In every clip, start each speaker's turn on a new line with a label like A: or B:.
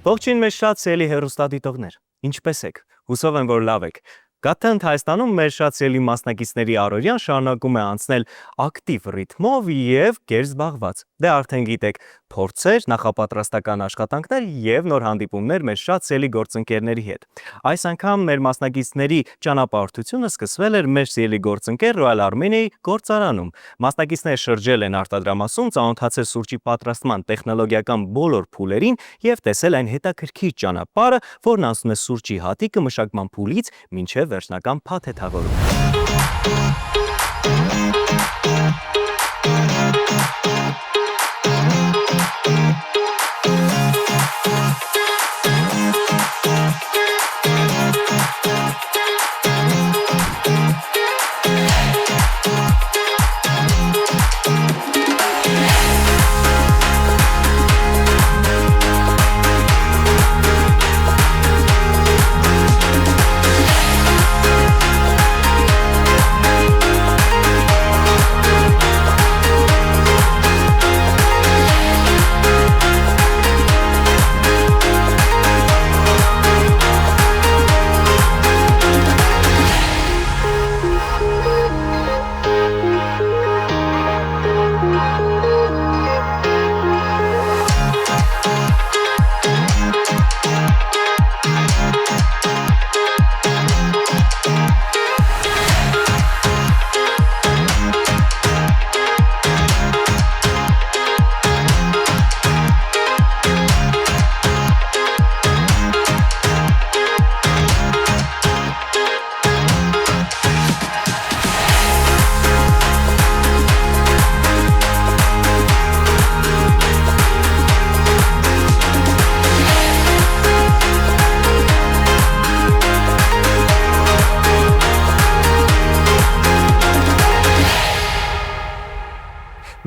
A: Ողջույն մեզ շատ սիրելի հեռուստադիտողներ, ինչպե՞ս եք, հուսով եմ, որ լավ եք, Գաթենթ Հայաստանում մեր շատ սիրելի մասնակիցների առօրյան շարունակում է անցնել ակտիվ ռիթմով և գերզբաղված, դե արդեն գիտեք, փորձեր, նախապատրաստական աշխատանքներ և նոր հանդիպումներ մեր շատ սիրելի գործընկերների հետ, այս անգամ մեր մասնակիցների ճանապարհորդությունը սկսվել էր մեր սիրելի գործընկեր Royal Armenia-ի գործարանում, մասնակիցները շրջել են արտադրամասում, ծանոթացել սուրճի պատրաստման տեխնոլոգիական բոլոր փուլերին և տեսել այն հետաքրքիր ճանապարհը, որն անցնում է սուրճի հատիկը մշակման փուլից մինչև վերջնական փաթեթավորում։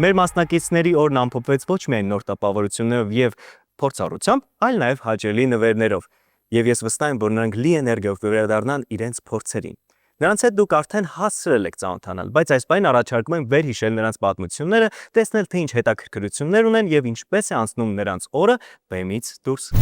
A: Մեր մասնակիցների օրն ամփոփվեց ոչ միայն նոր տպավորություններով և փորձառությամբ, այլ նաև հաճելի նվերներով, և ես վստահ եմ, որ նրանք լի էներգիայով կվերադառնան իրենց փորձերին։ Նրանց հետ դուք արդեն հասցրել եք ծանոթանալ, բայց այս պահին առաջարկում եմ վերհիշել նրանց պատմությունները, տեսնել, թե ինչ հետաքրքրություններ ունեն և ինչպես է անցնում նրանց օրը բեմից դուրս։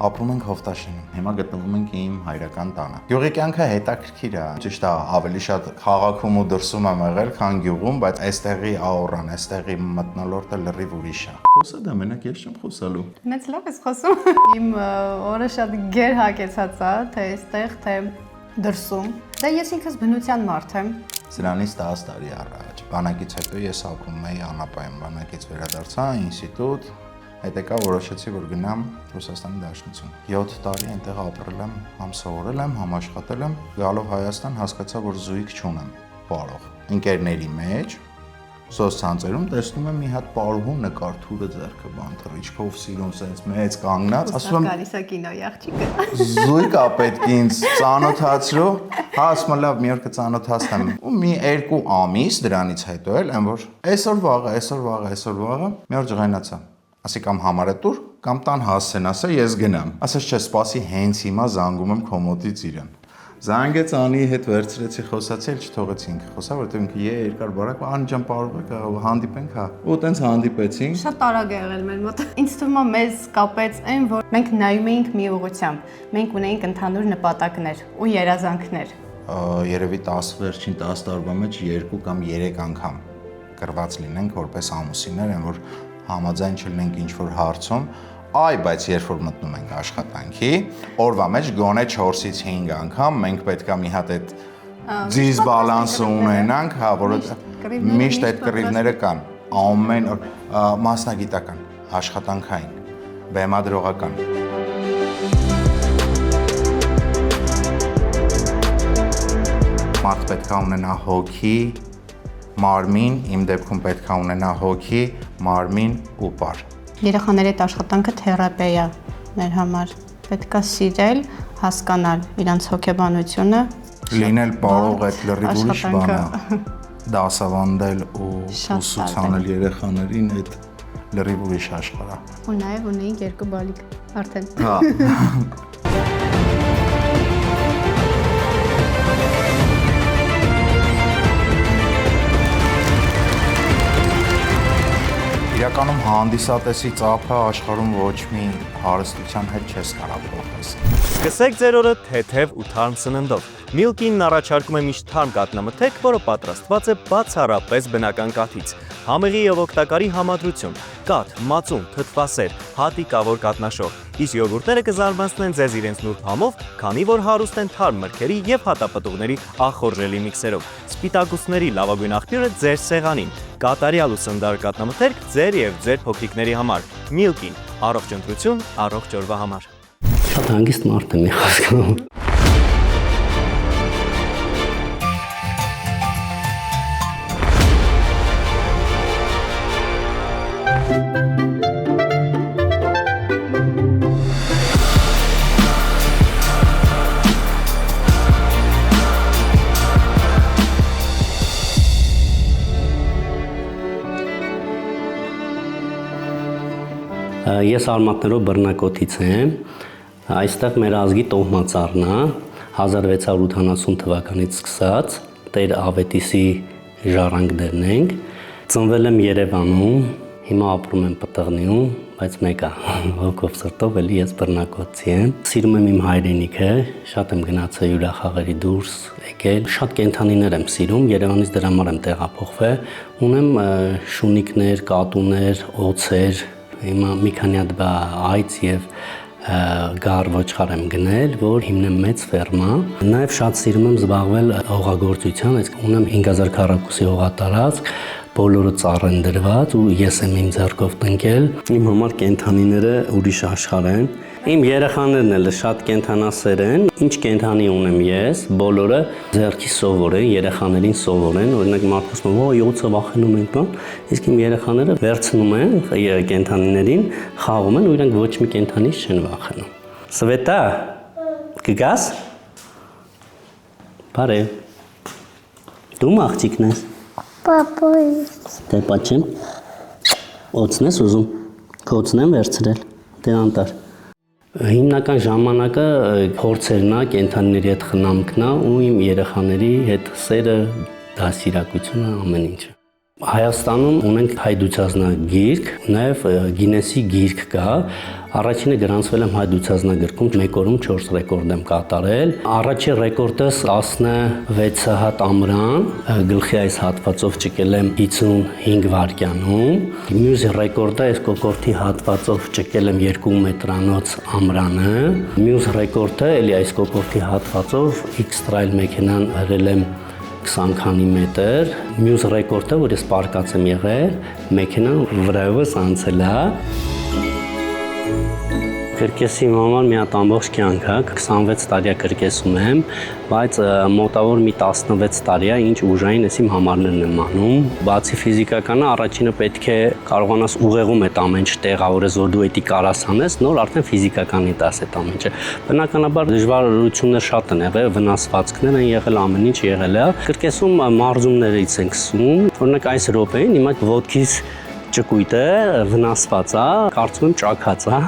B: Ապրում ենք Հովտաշենում, հիմա գտնվում ենք իմ հայրական տանը։ Գյուղի կյանքը հետաքրքիր է, ճիշտ է, ավելի շատ քաղաքում ու դրսում եմ եղել, քան գյուղում, բայց այստեղի աուրան, այստեղի մթնոլորտը լրիվ ուրիշ է։ Խոսա դա մենակ ես չեմ խոսալու։
C: Մեծ լավ ես խոսում։ Իմ օրը շատ գերհակեցած է, թե այստեղ, թե դրսում։ Դա ես ինքս բնության մարդ եմ։
B: Սրանից 10 տարի առաջ, բանակից հետո ես ապրում էի Անապայում, բանակից վերադարձա ինստիտուտ։ Այդ եկա որոշեցի, որ գնամ Ռուսաստանի Դաշնություն։ 7 տարի այնտեղ ապրել եմ, համ սովորել եմ, համ աշխատել եմ։ Գալով Հայաստան հասկացա, որ զույգ չունեմ, պարող։ Ընկերների մեջ սոցցանցերում տեսնում եմ մի հատ պարուհու նկարթուրը ձեռքը բան թռիչքով սիրուն սենց մեծ կանգնած, ասում եմ
C: գալիս է կինոյի աղջիկը։
B: Զույգ է պետք ինձ ծանոթացրու, հա ասում եմ լավ մի օր կծանոթացնեմ։ Ու մի 2 ամիս դրանից հետո էլ եմ որ այսօր վաղը մի օր ջղայնացա։ Ասի կամ համարը տուր, կամ տան հասցեն, ասա ես գնամ։ Ասաց չէ, սպասի հենց հիմա զանգում եմ քո մոտից իրան։ Զանգեց Անի հետ վերցրեցի, խոսացի, չթողեցինք։ Խոսա, որտեղ ինքը երկար բարակ, Անի ջան, պարով եք, հանդիպենք, հա։ Ու տենց հանդիպեցինք։
C: Շատ արագ է եղել մեր մոտ։ Ինձ թվում է մեզ կապեց այն, որ մենք նայում էինք մի ուղղությամբ։ Մենք ունեինք ընդհանուր նպատակներ ու երազանքներ։
B: Երևի 10 վերջին 10 տարվա մեջ 2 կամ 3 անգամ կրված լինենք որպես ամուսիններ, այն որ համաձայն չլինենք ինչ-որ հարցում, բայց երբ որ մտնում ենք աշխատանքի, օրվա մեջ գոնե 4-ից 5 անգամ մենք պետք է մի հատ այդ դիսբալանսը ունենանք, հա, որը միշտ այդ կռիվները կան, ամեն օր մասնագիտական, աշխատանքային, բեմադրողական։ Մարդ պետք է ունենա հոգի, մարմին, իմ դեպքում պետք է ունենա հոգի, մարմին ու պար։
C: Երեխաների հետ աշխատանքը թերապիա է մեր համար։ պետքա սիրել, հասկանալ իրանց հոգեբանությունը,
B: լինել կարող այդ լրիվ ուրիշ բան է,
C: աշխատանքը։
B: դասավանդել ու
C: Շատ
B: ուսուցանել երեխաներին այդ լրիվ ուրիշ աշխարհ է։
C: Ու նաև ունեինք 2 բալիկ արդեն։
B: Հա։ Իրականում հանդիսատեսի ծափը աշխարհում ոչ մի հարստության հետ չես կարող փոխես։
A: Սկսեք ձեր օրը թեթև ու թարմ սննդով։ Milk-ին առաջարկում է միշտ թարմ կատնամթերք, որը պատրաստված է բացառապես բնական կաթից։ Համեղի եւ օգտակարի համադրություն՝ կաթ, մածուն, թթվասեր, հատիկավոր կատնաշոր։ Իսկ յոգուրտները կզարմանցնեն ձեզ իրենց նուրբ համով, քանի որ հարուստ են թարմ մրգերի եւ հատապտուղների ախորժելի միքսերով։ Սպիտակուցների լավագույն աղբյուրը ձեր սեղանին։ Կատարյալ ու սննդար կատնամթերք ձեր եւ ձեր փոքրիկների համար։ Milk-ին առողջ ընտրություն, առողջ օրվա համար։
D: Շատ հանգիստ մարդ եմ հասկանում։ Ես արմատներով բռնակոթից եմ, այստեղ մեր ազգի տոհմածառն է, 1680 թվականից սկսած, Տեր Ավետիսի ժառանգներն ենք, ծնվել եմ Երևանում, հիմա ապրում եմ Պտղնիում, բայց մեկ է, հոգով սրտով էլի ես բռնակոթցի եմ, սիրում եմ իմ հայրենիքը, շատ եմ գնացել հյուրախաղերի դուրս եկել, շատ կենդանիներ եմ սիրում, Երևանից դրա համար եմ տեղափոխվել, ունեմ շունիկներ, կատուներ, օձեր, Հիմա մի քանի հատ այծ եւ գար ոչխար եմ գնել, որ հիմնեմ մեծ ֆերմա։ Նաեւ շատ սիրում եմ զբաղվել հողագործությամբ, այսինքն ունեմ 5000 քառակուսի հողատարածք, բոլորը ծառ են դրված ու ես եմ իմ ձեռքով տնկել։ Իմ համար կենդանիները ուրիշ աշխարհ են։ Իմ երեխաներն էլ շատ կենդանասեր են։ Ինչ կենդանի ունեմ ես, բոլորը ձեռքի սովոր են, երեխաներին սովոր են։ Օրինակ մարդուց մո յոցը վախենում են բան, իսկ իմ երեխաները վերցնում են կենդանիներին, խաղում են ու իրանք ոչ մի կենդանից չեն վախենում։ Սվետա, կգաս։ Բարև։ Դու աղջիկն ես։
E: Պապոյ։
D: Դե պատճեմ։ Օծն ես ուզում։ Քոցն եմ վերցրել։ Դե անտար։ Հիմնական ժամանակը փորձերն է, կենդանիների հետ խնամքն է ու իմ երեխաների հետ սերը, դասիրակությունը, ամեն ինչը։ Հայաստանում ունենք հայդուծազնագիրք, նաև Գինեսի գիրք կա։ Առաջինը գրանցվել եմ հայդուծազնագրքում 1 օրում 4 ռեկորդ եմ կատարել։ Առաջին ռեկորդս 16 հատ ամրան, գլխի այս հատվածով ճկել եմ 55 վայրկյանում։ Մյուս ռեկորդը այս կոկորդի հատվածով ճկել եմ 2 մետրանոց ամրանը։ Մյուս ռեկորդը էլի այս կոկորդի հատվածով X-Trail մեքենան հրել եմ 20 քանի մետր, մյուս ռեկորդը, որ ես պարկած եմ եղել, մեքենան վրայովս անցել է։ Կրկեսի համար մի հատ ամբողջ կյանք է, 26 տարի կրկեսում եմ, բայց մոտավոր մի 16 տարի է, ինչ ուժային ես իմ համարներն եմ անում։ Բացի ֆիզիկականը, առաջինը պետք է կարողանաս ուղեղում այդ ամեն ինչ տեղավորես, որ դու էդի կարաս անես, նոր արդեն ֆիզիկականի տաս այդ ամեն ինչը։ Բնականաբար դժվարություններ շատ են եղել, վնասվածքներ են եղել, ամեն ինչ եղել է։ Կրկեսում մարզումներից ենք սկսում, օրինակ այս րոպեին հիմա ոտքիս ճկույտը վնասված է, կարծում եմ ճաքած է,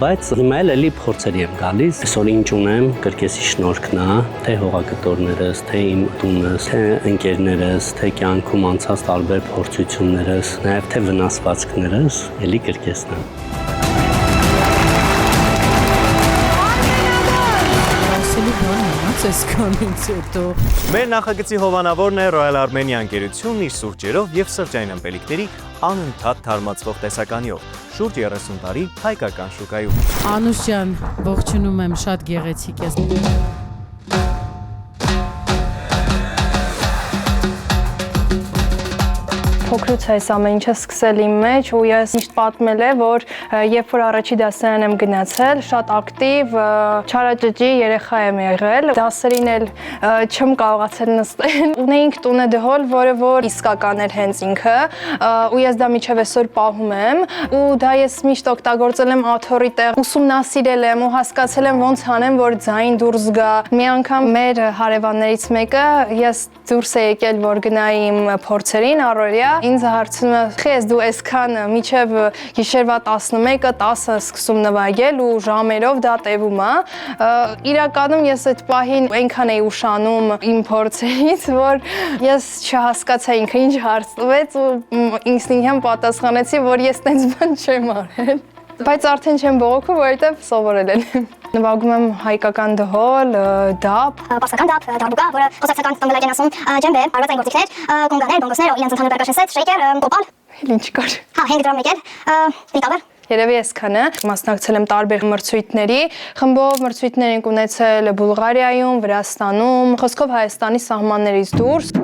D: բայց հիմա էլի փորձերի եմ գալիս։ Այսօր ինչ ունեմ, կրկեսի շնորհքն է, թե հողագտորներս, թե իմ տունս, թե ընկերներս, թե կյանքում անցած տարբեր փորձություններս, նաև թե վնասվածքներս, էլի կրկեսն է։
A: Մեր նախագծի հովանավորն է Royal Armenia ընկերությունն իր սուրճերով եւ սրճային ըմպելիքների անընդհատ թարմացվող տեսականիով։ Շուրջ 30 տարի հայկական շուկայում։
F: Անուշ ջան, ողջունում եմ, շատ գեղեցիկ ես։
E: Փոքրուց այս ամեն ինչը սկսել իմ մեջ ու ես միշտ պատմել եմ, որ երբ որ առաջի դասարան եմ գնացել, շատ ակտիվ, չարաճճի երեխա եմ եղել։ Դասերին էլ չեմ կարողացել նստել։ Ունեինք տունը դհոլ, որը որ իսկական էր հենց ինքը, ու ես դա միջև այսօր պահում եմ, ու դա ես միշտ օգտագործել եմ աթոռի տեղ, ուսումնասիրել եմ ու հասկացել եմ ոնց անեմ, որ ձայն դուրս գա։ Մի անգամ մեր հարևաններից մեկը ես դուրս է եկել, որ գնայի իմ փորձերին առօրյա, ինձ հարցնում է, «Խես դու այսքան միջև գիշերվա 11-ը 10-ը սկսում նվագել ու ժամերով դա տևում է»։ Իրականում ես այդ պահին այնքան էի ուշանում իմ փորձերից, որ ես չհասկացա ինքը ինչ հարց տվեց ու ինքնին պատասխանեցի, որ ես տենց բան չեմ արել։ Բայց արդեն չեմ բողոքում, որովհետև սովորել եմ։ Նվագում եմ հայկական դհոլ, դափ,
G: պարսկական դափ, դարբուկա, որը խոսակցական տանգլակ են ասում, ջեմբե, արված այն գործիքներ, կոնգաներ, բոնգոսներ, իրենց ընդհանուր պերկաշնսետ, շեյքեր, կոպալ։
E: Ինչ կար։
G: Հա, 5 դրամ եկել, դիտաբեր։
E: Երևի այսքանը մասնակցել եմ տարբեր մրցույթների, խմբով մրցույթներ ենք ունեցել Բուլղարիայում, Վրաստանում, խոսքով Հայաստանի սահմաններից դուրս։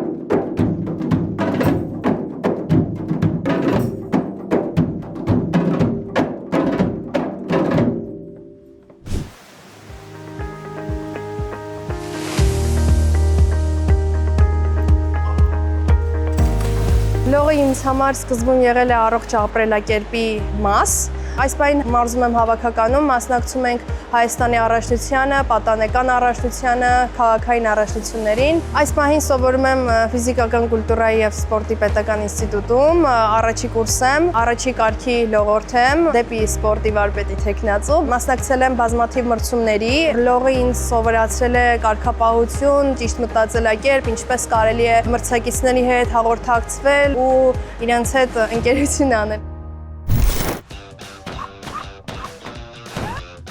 E: Լողը ինձ համար սկզբում եղել է առողջ ապրելակերպի մաս։ Այս պահին մարզում եմ հավաքականում, մասնակցում ենք Հայաստանի առաջնությանը, պատանեկան առաջնությանը, քաղաքային առաջնություններին։ Այս պահին սովորում եմ ֆիզիկական կուլտուրայի և սպորտի պետական ինստիտուտում, առաջի կուրս եմ, առաջի կարգի լողորդ եմ, դեպի սպորտի վարպետի թեկնածու։ Մասնակցել եմ բազմաթիվ մրցումների, լողը ինձ սովորացրել է կարգապահություն, ճիշտ մտածելակերպ, ինչպես կարելի է մրցակիցների հետ հաղորդակցվել ու իրենց հետ ընկերություն անել։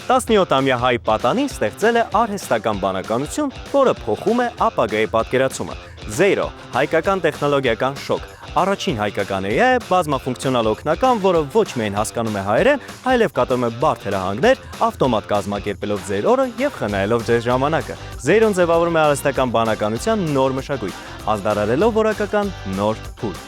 A: 17-ամյա հայ պատանին ստեղծել է արհեստական բանականություն, որը փոխում է ապագայի պատկերացումը։ Zero հայկական տեխնոլոգիական շոկ։ Առաջին հայկական AI է բազմաֆունկցիոնալ օգնական, որը ոչ միայն հասկանում է հայերեն, այլև կատարում է բարդ հրահանգներ, ավտոմատ կազմակերպելով ձեր օրը եւ խնայելով ձեր ժամանակը։ Zero-ն ձևավորում է արհեստական բանականության նոր մշակույթ, ազդարարելով որակական նոր փուլ։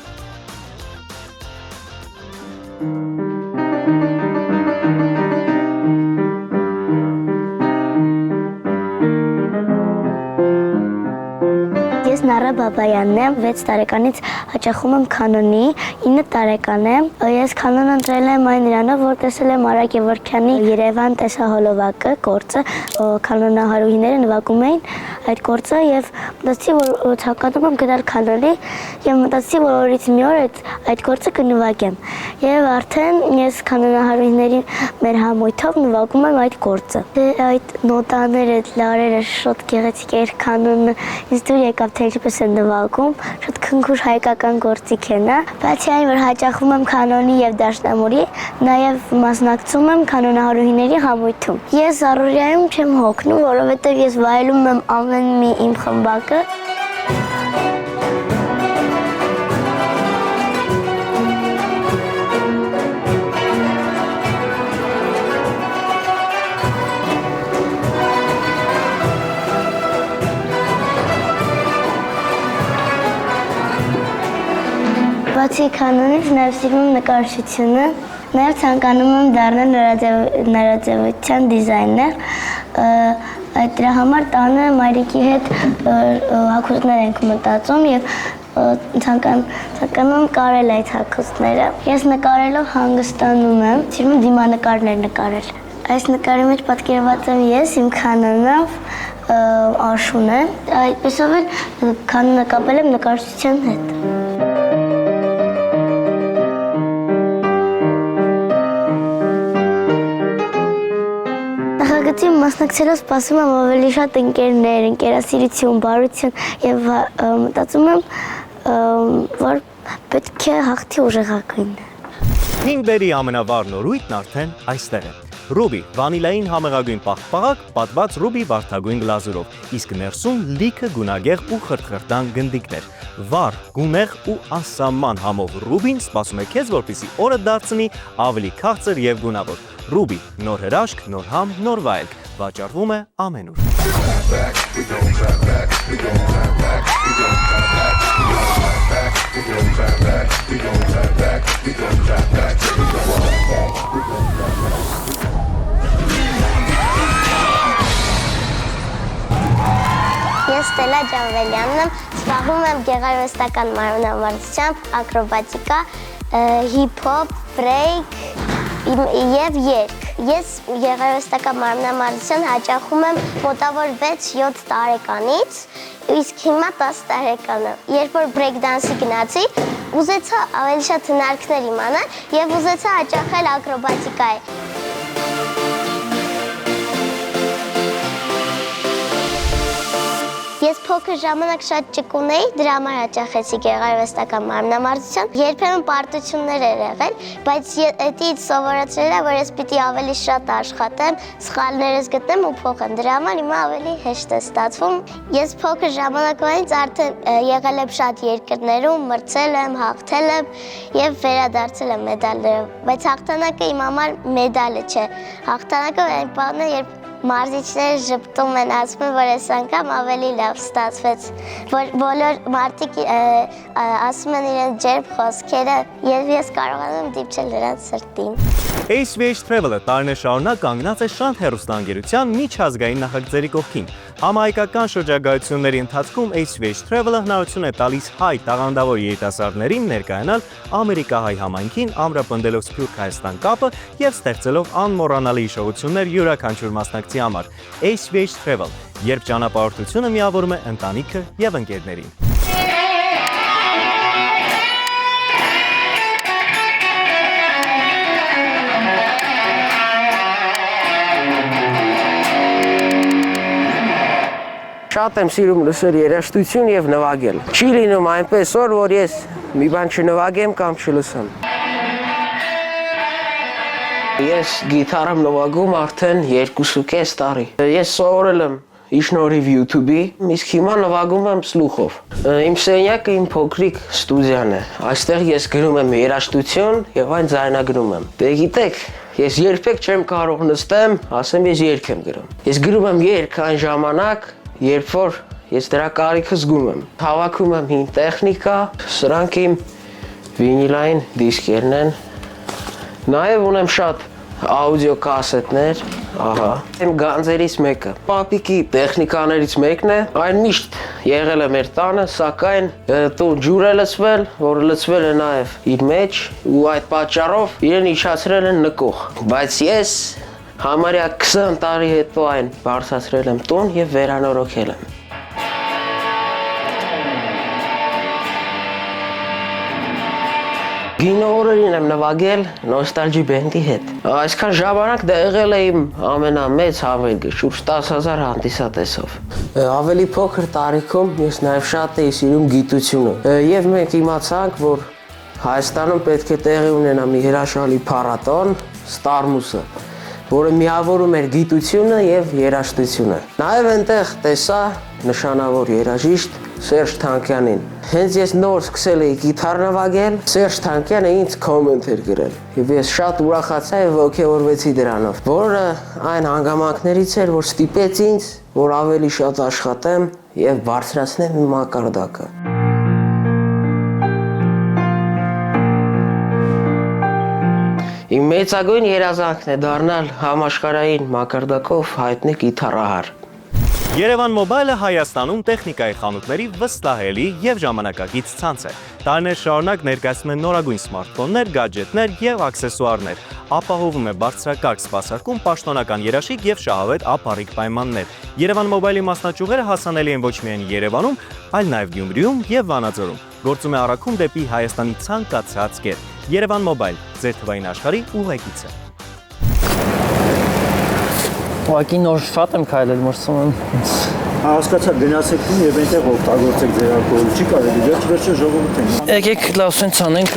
G: Ես Նարա Բաբայանն եմ, 6 տարեկանից հաճախում եմ կանոնի, 9 տարեկան եմ։ Ես կանոն ընտրել եմ այն իրանով, որ տեսել եմ Արագ Գևորգյանի Երևան տեսահոլովակը, գործը, կանոնահարուհիները նվագում էին այդ գործը եւ մտածեցի, որ ցանկանում եմ գնալ կանոնի եւ մտածեցի, որ օրից մի օր այդ գործը կնվագեմ։ Եվ արդեն ես կանոնահարուհիների մեր համույթով նվագում եմ այդ գործը։ Այդ նոտաները, լարերը շատ գեղեցիկ էր, կանոնը ինձ դուր եկավ թե ինչպես են նվագում, շատ քնքուշ հայկական գործիք են, բացի այն, որ հաճախում եմ կանոնի եւ դաշնամուրի, նաեւ մասնակցում եմ կանոնահարուհիների համույթում։ Ես առօրյայում չեմ հոգնում, որովհետեւ ես վայելում եմ ամեն մի իմ խմբակը։ Բացի կանոնից նաև սիրում եմ նկարչությունը, նաև ցանկանում եմ դառնալ նորաձևության դիզայներ, դրա համար տանը մայրիկի հետ հագուստներ ենք մտածում եւ ցանկանում եմ կարել այդ հագուստները։ Ես նկարելով հանգստանում եմ, սիրում եմ դիմանկարներ նկարել։ Այս նկարի մեջ պատկերված եմ ես իմ կանոնով, Աշունը, այդպեսով էլ կանոնը կապել եմ նկարչության հետ։ Նախագծի մասնակցելով սպասում եմ ավելի շատ ընկերներ, ընկերասիրություն, բարություն եւ մտածում եմ, որ պետք է հաղթի ուժեղակույնը։
A: Հինգբերի ամենավառ նորույթն արդեն այստեղ է։ Ռուբի վանիլային համեղագույն պաղպաղակ պատված ռուբի վարդագույն գլազուրով, իսկ ներսում լիքը գունագեղ ու խրթխրտան գնդիկներ։ Վառ, գունեղ ու անսահման համով ռուբին սպասում է քեզ, որպեսզի օրը դարձնի ավելի քաղցր եւ գունավոր։ Ռուբի, նոր հրաշք, նոր համ, նոր վայելք, վաճառվում է ամենուր։
G: Ես Ստելա Ջանվելյանն եմ, զբաղվում եմ գեղարվեստական մարմնամարզությամբ, ակրոբատիկա, հիփ-հոփ, բրեյք եւ երգ։ Ես գեղարվեստական մարմնամարզության հաճախում եմ մոտավոր 6-7 տարեկանից, իսկ հիմա 10 տարեկան եմ։ Երբ որ բրեյք դանսի գնացի, ուզեցա ավելի շատ հնարքներ իմանալ եւ ուզեցա հաճախել ակրոբատիկայի։ Ես փոքր ժամանակ շատ ճկուն էի, դրա համար հաճախեցի գեղարվեստական մարմնամարզության։ Երբեմն պարտություններ էր եղել, բայց էդից սովորացրել եմ, որ ես պիտի ավելի շատ աշխատեմ, սխալներս գտնեմ ու փոխեմ։ Դրա համար հիմա ավելի հեշտ է ստացվում։ Ես փոքր ժամանակվանից արդեն եղել եմ շատ երկրներում, մրցել եմ, հաղթել եմ եւ վերադարձել եմ մեդալներով։ Բայց հաղթանակը իմ համար մեդալը չէ։ Հաղթանակը այն բանն է, երբ մարզիչները ժպտում են, ասում են, որ այս անգամ ավելի լավ ստացվեց, որ բոլոր մարդիկ ասում են իրենց ջերմ խոսքերը եւ ես կարողանում եմ դիպչել նրանց սրտին։
A: HVH Travel-ը տարիներ շարունակ կանգնած է Շանթ հեռուստաընկերության միջազգային նախագծերի կողքին։ Համահայկական շրջագայությունների ընթացքում HVH Travel-ը հնարավորություն է տալիս հայ տաղանդավոր երիտասարդներին ներկայանալ ամերիկահայ համայնքին, ամրապնդելով Սփյուռք Հայաստան կապը եւ ստեղծելով անմոռանալի հիշողություններ յուրաքանչյուր մասնակցի համար։ HVH Travel, երբ ճանապարհորդությունը միավորում է ընտանիքը եւ ընկերներին։
H: Շատ եմ սիրում լսել երաժշտություն եւ նվագել։ Չի լինում այնպես օր, որ ես մի բան չնվագեմ կամ չլսեմ։ Ես գիտար եմ նվագում արդեն 2.5 տարի։ Ես սովորել եմ իշնորհիվ YouTube-ի, իսկ հիմա նվագում եմ սլուխով։ Իմ սենյակը իմ փոքրիկ ստուդիան է։ Այստեղ ես գրում եմ երաժշտություն եւ այն ձայնագրում եմ։ Դե գիտեք, ես երբեք չեմ կարող նստեմ, ասեմ ես երգ եմ գրում։ Ես գրում եմ երգ այն ժամանակ, երբ որ ես դրա կարիքը զգում եմ։ Հավաքում եմ հին տեխնիկա, սրանք իմ վինիլային դիսկերն են։ Նաև ունեմ շատ աուդիո կասետներ, ահա։ Իմ գանձերից մեկը պապիկի տեխնիկաներից մեկն է, այն միշտ եղել է մեր տանը, սակայն տուն ջուր է լցվել, որը լցվել է նաև իր մեջ ու այդ պատճառով իրեն իջացրել են նկող։ Բայց ես համարյա 20 տարի հետո այն բարձրացրել եմ տուն եւ վերանորոգել եմ։ Գինորերին եմ նվագել Նոստալջի բենդի հետ։ Այսքան ժամանակ դա եղել է իմ ամենամեծ հավելքը, շուրջ 10,000 հանդիսատեսով։ Ավելի փոքր տարիքում ես նաև շատ էի սիրում գիտությունը։ Եվ մենք իմացանք, որ Հայաստանում պետք է տեղի ունենա մի հրաշալի փառատոն, Ստարմուսը, որը միավորում էր գիտությունը եւ երաժշտությունը։ Նաեւ այնտեղ տեսա նշանավոր երաժիշտ Սերժ Թանկյանին։ Հենց ես նոր սկսել էի գիտար նվագել, Սերժ Թանկյանը ինձ կոմենտ էր գրել։ Եվ ես շատ ուրախացա եւ ոգևորվեցի դրանով, որը այն հանգամանքներից էր, որ ստիպեց ինձ, որ ավելի շատ աշխատեմ եւ բարձրացնեմ իմ մակարդակը։ Իմ մեծագույն երազանքն է դառնալ համաշխարհային մակարդակով հայտնի գիտարահար։
A: Երևան Մոբայլը Հայաստանում տեխնիկայի խանութների վստահելի եւ ժամանակակից ցանց է։ Տարիներ շարունակ ներկայացնում է նորագույն սմարթֆոններ, գադջետներ եւ աքսեսուարներ, ապահովում է բարձրակարգ սպասարկում, պաշտոնական երաշխիք եւ շահավետ ապառիկ պայմաններ։ Երևան Մոբայլի մասնաճյուղերը հասանելի են ոչ միայն Երևանում, այլ նաեւ Գյումրիում եւ Վանաձորում։ Գործում է առաքում դեպի Հայաստանի ցանկացած կետ։ Երևան Մոբայլ, ձեր թվային աշխարհի ուղեկիցը։
I: Ուղղակի նոր շատ եմ քայլել, մրցում եմ։
J: Հասկացա, գնացեք տուն եւ այնտեղ օգտագործեք ձեր ալկոհոլը, չի կարելի, վերջ-վերջը ժողովուրդ են։
I: Եկեք լավ սենց անենք։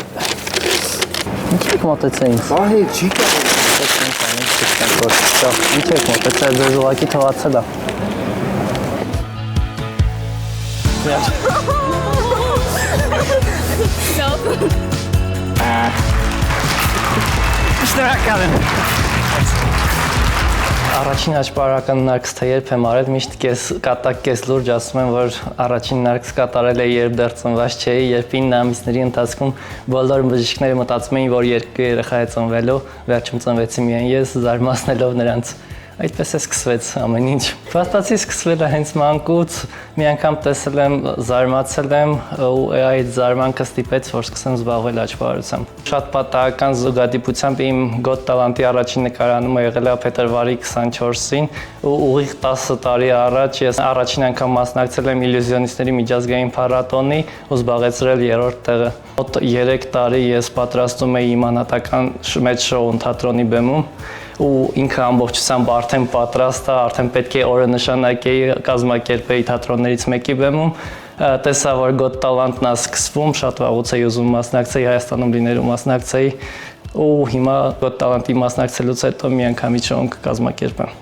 I: Ինչ եք մոտեցեին։
J: Ահե, չի կարելի։
I: Ինչ եք մոտեցել, ձեզ ուղղակի թվացել է։
A: Շնորհակալ եմ։
I: Առաջին աճպարական նարկս թե երբ եմ արել, միշտ կատակ կես լուրջ ասում եմ, որ առաջին նարկս կատարել է երբ դեռ ծնված չէի, երբ 9 ամիսների ընթացքում բոլոր բժիշկները մտածում էին, որ 2 երեխա է ծնվելու, վերջում ծնվեցի միայն ես, զարմացնելով նրանց։ Այդպես է սկսվեց ամեն ինչ։ Փաստացի սկսվել է հենց մանկուց, մի անգամ տեսել եմ, զարմացել եմ ու այդ զարմանքը ստիպեց, որ սկսեմ զբաղվել աճպարությամբ։ Շատ պատահական զուգադիպությամբ իմ Got Talent-ի առաջին նկարանումը եղել է փետրվարի 24-ին ու ուղիղ 10 տարի առաջ ես առաջին անգամ մասնակցել եմ իլյուզիոնիստների միջազգային փառատոնի ու զբաղեցրել 3-րդ տեղը։ Մոտ 3 տարի ես պատրաստում էի իմ անհատական մեծ շոուն թատրոնի բեմում ու ինքը ամբողջությամբ արդեն պատրաստ է, արդեն պետք է օրը նշանակեի կազմակերպեի թատրոններից մեկի բեմում, տեսա, որ Got Talent-ն է սկսվում, շատ վաղուց էի ուզում մասնակցեի, Հայաստանում լինելու մասնակցեի ու հիմա Got Talent-ի մասնակցելուց հետո միանգամից շոուն կկազմակերպեմ։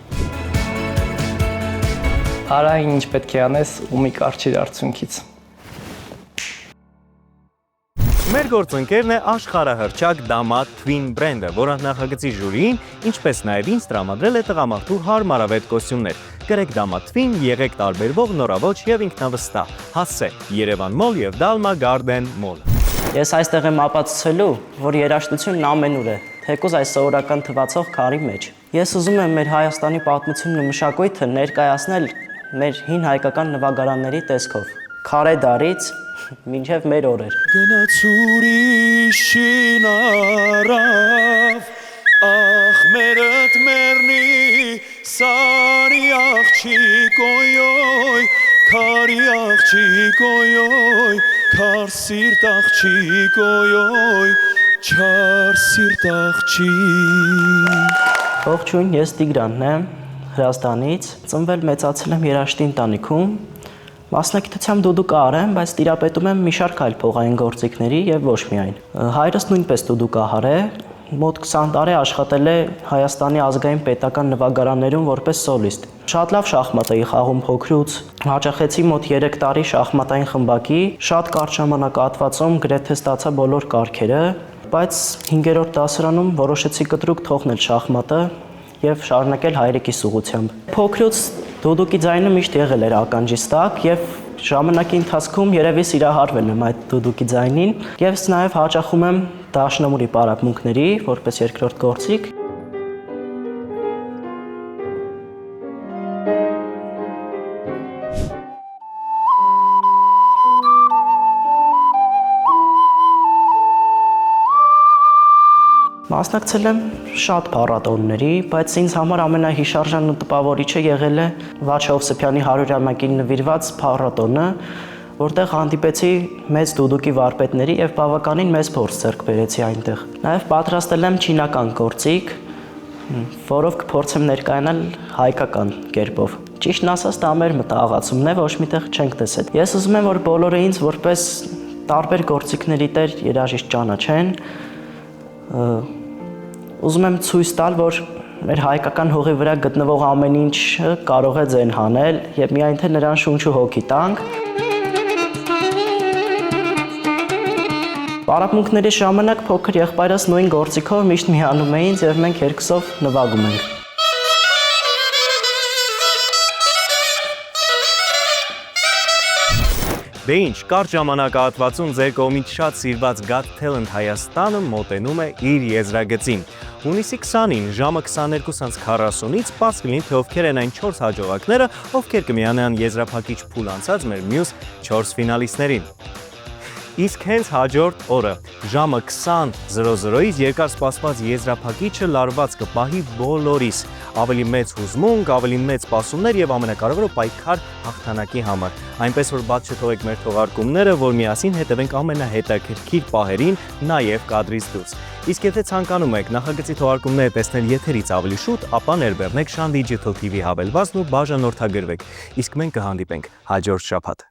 I: Արա ինչ պետք է անես ու մի կարճիր արդյունքից։
A: Մեր գործընկերն է աշխարհահռչակ Damat Twin բրենդը, որը նախագծի ժյուրիին, ինչպես նաև ինձ տրամադրել է տղամարդու հարմարավետ կոստյումներ։ Գրեք Damat Twin, եղեք տարբերվող, նորավոճ եւ ինքնավստահ։ Հասե Երևան Մոլ եւ Dalma Garden Mall։
K: Ես այստեղ եմ ապացուցելու, որ երաժշտությունն ամենուր է, թեկուզ այս սովորական թվացող քարի մեջ։ Ես ուզում եմ մեր Հայաստանի պատմությունն ու մշակույթը ներկայացնել մեր հին հայկական նվագարանների տեսքով։ Քարե դարից մինչև մեր օրեր։
L: Գնաց ուրիշին առավ, ախմերըտ մերնի, սարի աղջիկ օյոյ, քարի աղջիկ օյոյ, քար սիրտ աղջիկ օյոյ, չար սիրտ աղջիկ։
K: Ողջույն, ես Տիգրանն եմ, Հրազդանից, ծնվել մեծացել եմ երաժշտի ընտանիքում։ Մասնակցությամբ դուդուկահար եմ, բայց տիրապետում եմ մի շարք այլ փողային գործիքների եւ ոչ միայն։ Հայրս նույնպես դուդուկահար է, մոտ 20 տարի աշխատել է Հայաստանի ազգային պետական նվագարաններում որպես սոլիստ։ Շատ լավ շախմատ էի խաղում փոքրուց, հաճախեցի մոտ 3 տարի շախմատային խմբակի, շատ կարճ ժամանակահատվածում գրեթե ստացա բոլոր կարգերը, բայց 5-րդ դասարանում որոշեցի կտրուկ թողնել շախմատը եւ շարունակել հայրիկիս ուղղությամբ։ Փոքրուց դուդուկի ձայնը միշտ եղել էր ականջիս տակ եւ ժամանակի ընթացքում երևի սիրահարվել եմ այդ դուդուկի ձայնին եւ նաեւ հաճախում եմ դաշնամուրի պարապմունքների որպես երկրորդ գործիք։ Մասնակցել եմ շատ փառատոնների, բայց ինձ համար ամենահիշարժան ու տպավորիչը եղել է Վաչե Հովսեփյանի 100-ամյակին նվիրված փառատոնը, որտեղ հանդիպեցի մեծ դուդուկի վարպետների եւ բավականին մեծ փորձ ձեռք բերեցի այնտեղ։ Նաեւ պատրաստել եմ չինական գործիք, որով կփորձեմ ներկայանալ հայկական կերպով։ Ճիշտն ասած, դա մեր մտահղացումն է, ոչ միտեղ չենք տեսել։ Ես ուզում եմ, որ բոլորը ինձ որպես տարբեր գործիքների տեր երաժիշտ ճանաչեն։ Ուզում եմ ցույց տալ, որ մեր հայկական հողի վրա գտնվող ամեն ինչը կարող է ձեն հանել եւ միայն թե նրան շունչ ու հոգի տանք։ Պարապմունքների ժամանակ փոքր եղբայրս նույն գործիքով միշտ միանում է ինձ եւ մենք երկուսով նվագում ենք։
A: Դե ինչ, կարճ ժամանակահատվածում ձեր կողմից շատ սիրված Got Talent Հայաստանը մոտենում է իր եզրագծին։ Հունիսի 20-ին ժամը 22:40-ից պարզ կլինի, թե ովքեր են այն 4 հաջողակները, ովքեր կմիանան եզրափակիչ փուլ անցած մեր մյուս 4 ֆինալիստներին։ Իսկ հենց հաջորդ օրը ժամը 20:00-ից երկար սպասված եզրափակիչը լարված կպահի բոլորիս, ավելի մեծ հուզմունք, ավելի մեծ սպասումներ եւ ամենակարևորը պայքար հաղթանակի համար։ Այնպես որ բաց չթողեք մեր թողարկումները, որ միասին հետևենք ամենահետաքրքիր պահերին, նաեւ կադրից դուրս։ Իսկ եթե ցանկանում եք նախագծի թողարկումները տեսնել եթերից ավելի շուտ, ապա ներբեռնեք Շան Digital TV հավելվածն ու բաժանորդագրվեք։ Իսկ մենք կհանդիպենք հաջորդ շաբաթ։